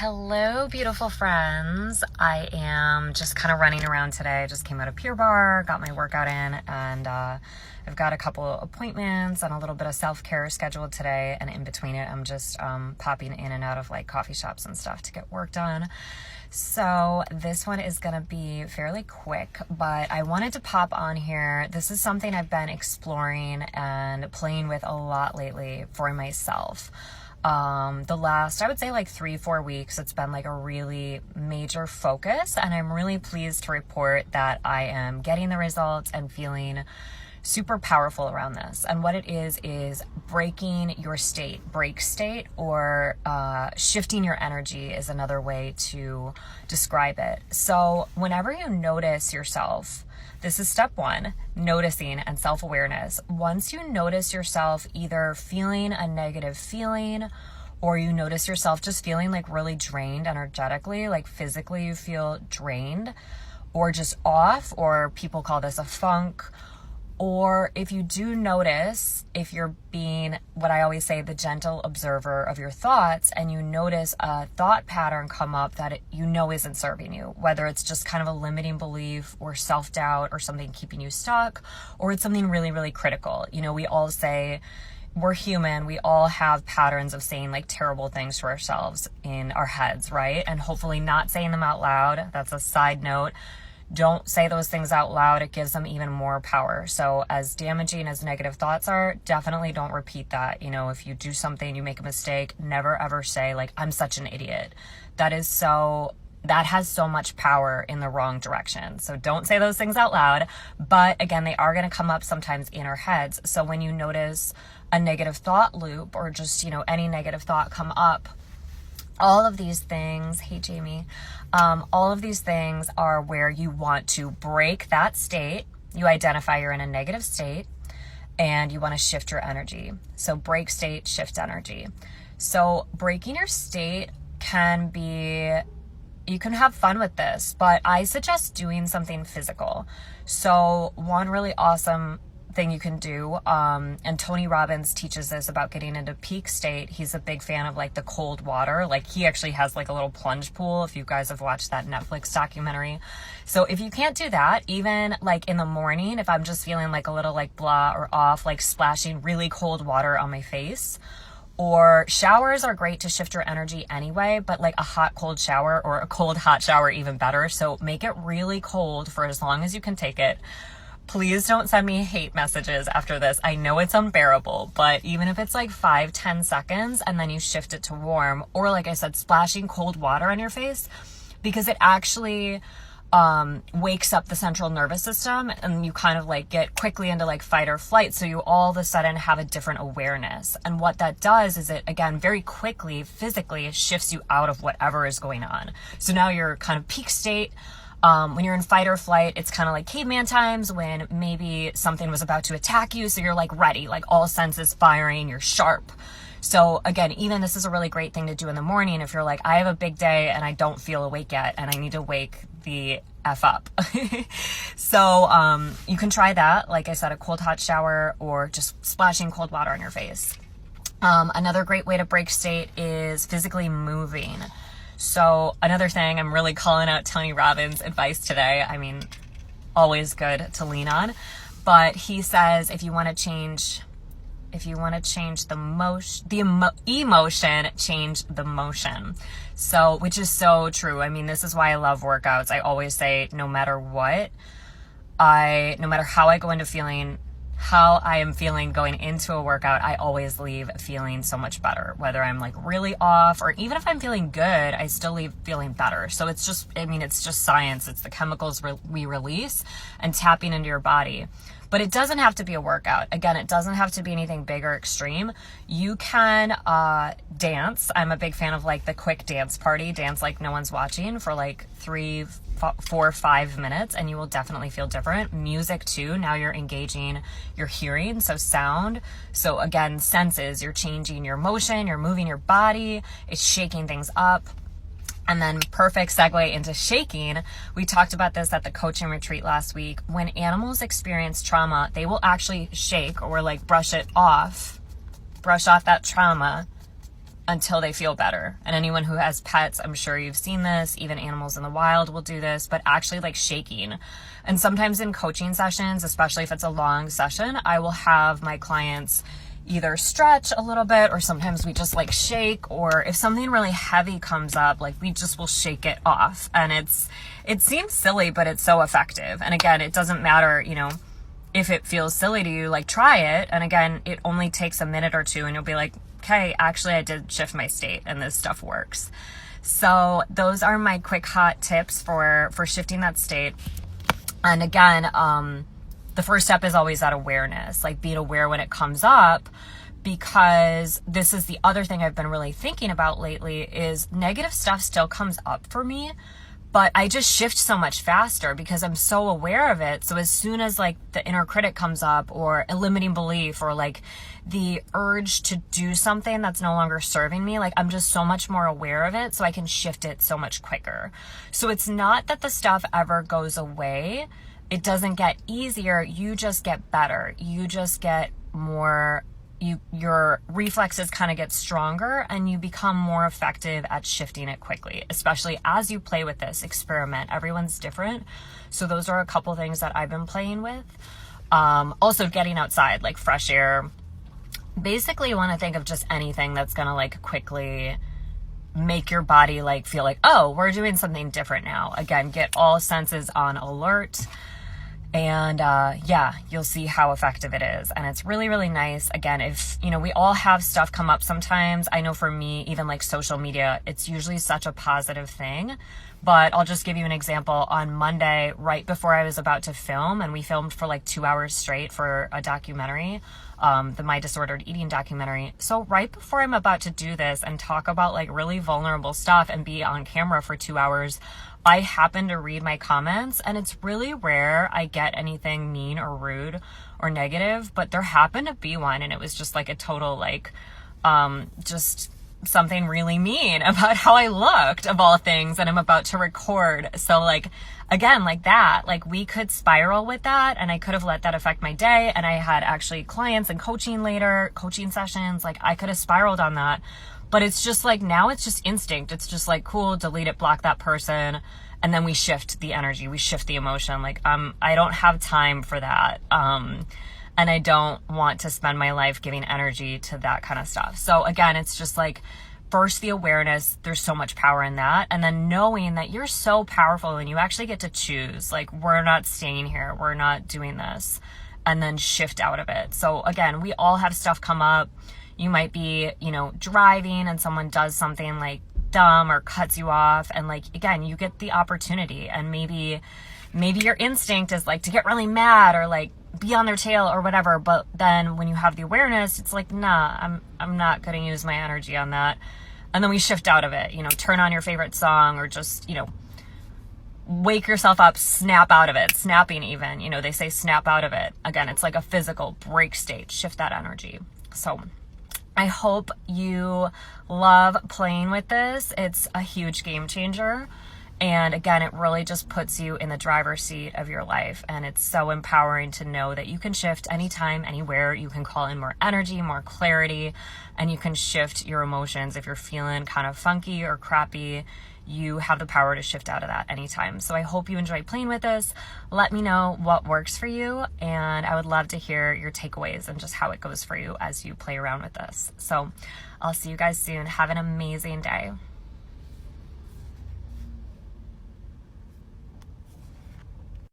Hello, beautiful friends. I am just kind of running around today. I just came out of Pure Barre, got my workout in, and I've got a couple appointments and a little bit of self-care scheduled today. And in between it, I'm just popping in and out of like coffee shops and stuff to get work done. So this one is going to be fairly quick, but I wanted to pop on here. This is something I've been exploring and playing with a lot lately for myself. The last, I would say like 3-4 weeks, it's been like a really major focus, and I'm really pleased to report that I am getting the results and feeling super powerful around this. And what it is breaking your state. Break state, or shifting your energy is another way to describe it. So whenever you notice yourself, this is step one, noticing and self-awareness. Once you notice yourself either feeling a negative feeling, or you notice yourself just feeling like really drained energetically, like physically you feel drained, or just off, or people call this a funk. Or if you do notice, if you're being, what I always say, the gentle observer of your thoughts, and you notice a thought pattern come up that you know isn't serving you, whether it's just kind of a limiting belief or self-doubt or something keeping you stuck, or it's something really, really critical. You know, we all say we're human. We all have patterns of saying like terrible things to ourselves in our heads, right? And hopefully not saying them out loud. That's a side note. Don't say those things out loud. It gives them even more power. So as damaging as negative thoughts are, definitely don't repeat that. You know, if you do something, you make a mistake, never ever say like, I'm such an idiot. That has so much power in the wrong direction. So don't say those things out loud. But again, they are going to come up sometimes in our heads. So when you notice a negative thought loop, or just, you know, any negative thought come up, all of these things, hey Jamie, all of these things are where you want to break that state. You identify you're in a negative state and you want to shift your energy. So break state, shift energy. So breaking your state can be, you can have fun with this, but I suggest doing something physical. So one really awesome thing you can do, and Tony Robbins teaches this about getting into peak state. He's a big fan of like the cold water. Like he actually has like a little plunge pool, if you guys have watched that Netflix documentary. So if you can't do that, even like in the morning, if I'm just feeling like a little like blah or off, like splashing really cold water on my face. Or showers are great to shift your energy anyway, but like a hot cold shower, or a cold hot shower, even better. So make it really cold for as long as you can take it. Please don't send me hate messages after this. I know it's unbearable, but even if it's like 5-10 seconds and then you shift it to warm, or like I said, splashing cold water on your face, because it actually wakes up the central nervous system, and you kind of like get quickly into like fight or flight. So you all of a sudden have a different awareness. And what that does is it, again, very quickly, physically shifts you out of whatever is going on. So now you're kind of peak state. When you're in fight or flight, it's kind of like caveman times when maybe something was about to attack you. So you're like ready, like all senses firing, you're sharp. So again, even this is a really great thing to do in the morning if you're like, I have a big day and I don't feel awake yet and I need to wake the F up. So you can try that. Like I said, a cold hot shower, or just splashing cold water on your face. Another great way to break state is physically moving. So another thing, I'm really calling out Tony Robbins' advice today. I mean, always good to lean on. But he says, if you want to change the emotion, change the motion. So, which is so true. I mean, this is why I love workouts. I always say, no matter what, no matter how I go into feeling, how I am feeling going into a workout, I always leave feeling so much better. Whether I'm like really off, or even if I'm feeling good, I still leave feeling better. So it's just, I mean, it's just science. It's the chemicals we release and tapping into your body. But it doesn't have to be a workout. Again, it doesn't have to be anything big or extreme. You can dance. I'm a big fan of like the quick dance party. Dance like no one's watching for like 3, 4, 5 minutes, and you will definitely feel different. Music too. Now you're engaging your hearing, so sound. So again, senses. You're changing your motion. You're moving your body. It's shaking things up. And then perfect segue into shaking. We talked about this at the coaching retreat last week. When animals experience trauma, they will actually shake, or like brush off that trauma until they feel better. And anyone who has pets, I'm sure you've seen this, even animals in the wild will do this, but actually like shaking. And sometimes in coaching sessions, especially if it's a long session, I will have my clients either stretch a little bit, or sometimes we just like shake, or if something really heavy comes up, like we just will shake it off. And it seems silly, but it's so effective. And again, it doesn't matter, you know, if it feels silly to you, like try it. And again, it only takes a minute or two and you'll be like, okay, actually I did shift my state and this stuff works. So those are my quick hot tips for shifting that state. And again, the first step is always that awareness, like being aware when it comes up, because this is the other thing I've been really thinking about lately is negative stuff still comes up for me, but I just shift so much faster because I'm so aware of it. So as soon as like the inner critic comes up, or a limiting belief, or like the urge to do something that's no longer serving me, like I'm just so much more aware of it, so I can shift it so much quicker. So it's not that the stuff ever goes away. It doesn't get easier. You just get better. You just get more, your reflexes kind of get stronger, and you become more effective at shifting it quickly, especially as you play with this, experiment. Everyone's different. So those are a couple things that I've been playing with. Also getting outside, like fresh air. Basically you want to think of just anything that's going to like quickly make your body like feel like, oh, we're doing something different now. Again, get all senses on alert. And yeah, you'll see how effective it is. And it's really, really nice. Again, if, you know, we all have stuff come up sometimes. I know for me, even like social media, it's usually such a positive thing. But I'll just give you an example. On Monday, right before I was about to film, and we filmed for like 2 hours straight for a documentary, the My Disordered Eating documentary. So right before I'm about to do this and talk about like really vulnerable stuff and be on camera for 2 hours, I happen to read my comments, and it's really rare I get anything mean or rude or negative, but there happened to be one, and it was just like a total like, just something really mean about how I looked, of all things, and I'm about to record. So like, again, like that, like we could spiral with that, and I could have let that affect my day. And I had actually clients and coaching later, coaching sessions, like I could have spiraled on that. But it's just like, now it's just instinct. It's just like, cool, delete it, block that person. And then we shift the energy, we shift the emotion. Like, I don't have time for that. And I don't want to spend my life giving energy to that kind of stuff. So again, it's just like, first the awareness, there's so much power in that. And then knowing that you're so powerful and you actually get to choose, like, we're not staying here, we're not doing this, and then shift out of it. So again, we all have stuff come up. You might be, you know, driving and someone does something like dumb or cuts you off. And like, again, you get the opportunity, and maybe your instinct is like to get really mad or like be on their tail or whatever. But then when you have the awareness, it's like, nah, I'm not going to use my energy on that. And then we shift out of it, you know, turn on your favorite song, or just, you know, wake yourself up, snap out of it, snapping even, you know, they say snap out of it. Again, it's like a physical break state, shift that energy. So I hope you love playing with this. It's a huge game changer. And again, it really just puts you in the driver's seat of your life. And it's so empowering to know that you can shift anytime, anywhere. You can call in more energy, more clarity, and you can shift your emotions. If you're feeling kind of funky or crappy, you have the power to shift out of that anytime. So I hope you enjoy playing with this. Let me know what works for you, and I would love to hear your takeaways and just how it goes for you as you play around with this. So I'll see you guys soon. Have an amazing day.